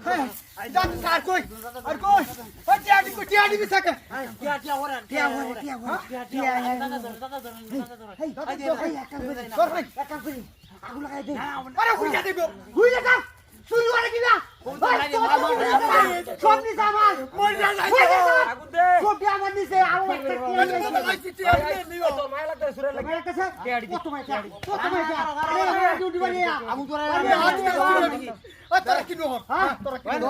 দাদা আর কই ওই টিয়াডি বি থাকে টিয়া ওরা হেই তোর ভাই একা করি আগু লাগাই দে আরে হুইয়া দেব হুইলে কা তুই ওরে কিনা সব নিছে আমার মর যা যাই আগুন দে সব আমার নিছে আলো একটা টিয়াডি নিও তো মাই লাগতে সুরে লাগে কাছে টিয়াডি কত মাই টিয়াডি ডিউটি বাড়ি আগুন তোরা ও তোরা কি নো হ্যাঁ তোরা কি নো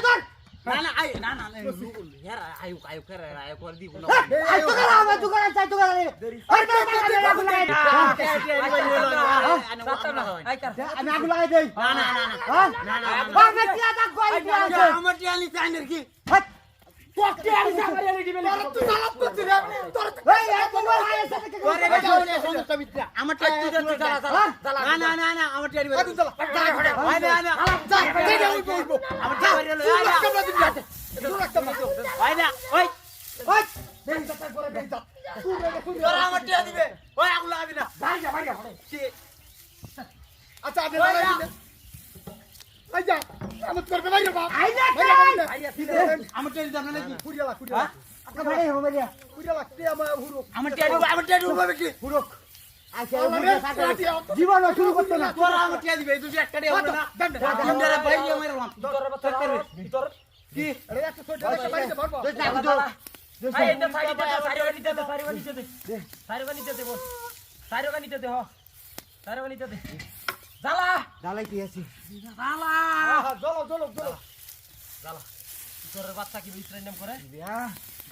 ধর না হেরা আয়ু করে আয়ু করে দিব না আই তো গলা আমি তো গলা চাই তো গলা আমি আগুন লাগাই দেই না আমি টিয়া দা কই দিয়া আছে আমার টিয়া নি চাইনের কি তোক টিয়া দিছে আমার এনে দিবে তোরা তুই সালাত করছিস রে তোরা এই তোমার আইছে থেকে করে বেটা সমস্যা মিত্রা আমার টিয়া তুই না আমার টিয়া দিবে আগুন জ্বালা না যা দেখে উঠবো আমার টিয়া বাড়ি হলো কামলা দিবি আছে ওই না ওই ওই দেই যা করে দেই যা তোরা আমার টিয়া দিবে ওই আগুন লাগাবি না ভাই আচ্ছা আপনি লাগাই দিন আই যা আমত করবে না রে বাপ আই না আমার টিয়া দিবে না কি কুড়িয়ালা আপনি ভাই হবে রিয়া কুড়িয়ালা কে আমার হুরু আমার টিয়া দিবে হবে কি পুরো আইছে আরে জীবন শুরু করতে না তোরা আমার টিয়া দিবে এই দুটো একটা টিয়া হবে না তিনটারে বাইরে মারলাম ভিতর কি আরে একটা ছোট একটা বাইরে মারবো এই এটা সাইড নিতে দে জালা ডালাই কি আছে জালা জলো তোর বাচ্চা কি বিছরাই নাম করে বিয়া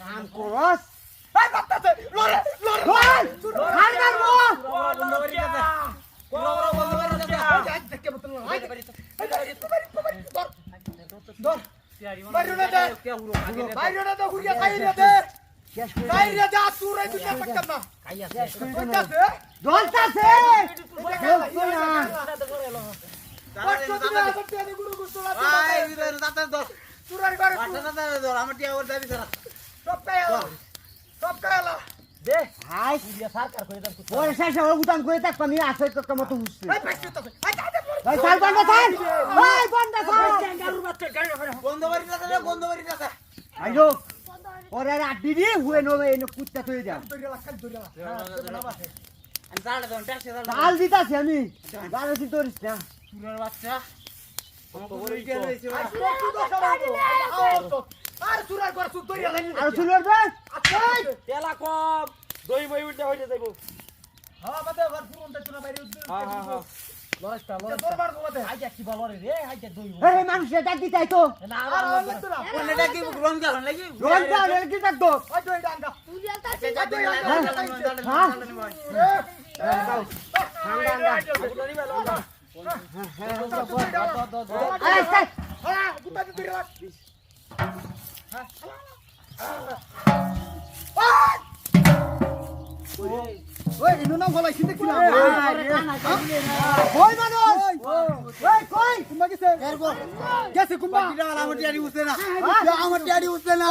কাম করস এই বাচ্চাতে লরে হার মারবো বন্ধ করে দে বন্ধ করে দে আজ দেখে মতন না ধর বাইরে না দে বাইরে না দে হুরিয়া বাইরে দে শেষ করে বাইরে যা তুই দুনিয়া পাকতাম না কাইয়া শেষ করে কইতাছে দলতাছে গুরু গুস্তলা আই ভিতরে দাঁতে দর চুরাই করে বাটা দাঁতে দর আমার টিয়া ওর দাবি ধরা সব কায়লা দে হাই পুলিয়া সরকার করে দাম ওরে শেষ ওর গুতাম করে থাক পানি আছে তো কমতো হুসছে এই পাইছিতাছে ভাই সাল বন্ধ কর ভাই বন্ধ কর বন্ধ করি দাদা আইলো ওরে আড্ডি দি হুয়ে নো এনে কুত্তা তুই দাও আমি জালে দন ট্যাক্সি জালে চাল দিতাছি আমি গালে দি তোরিস না চুরার বাচ্চা আর চুরাই করে সুদ ধরিয়া লাইনি আর শুনর দে তেলা কম দই মই উল্টা হইতে যাইবো হ্যাঁ বাদে ঘর পুরনটা চুরা বাইরে হ্যাঁ লরেস্টা দরবার গোবাতে আইজা কি বলরে রে আইজা দই এই মানুষ ডাক দিতাই তো না আর লাগতো না কোনটা কি রং গেল লাগি রোজ দা রে কি ডাক দো ওই দই ডাঙ্গা আই সাই গুতা দি ধরিয়া ওই ইনো নাম বলাই কি দেখছিলাম কই মানুষ ওই কই কুম্বা গেছে গেছে কুম্বা আমার টিয়ারি উঠছে না আমার টিয়ারি উঠছে না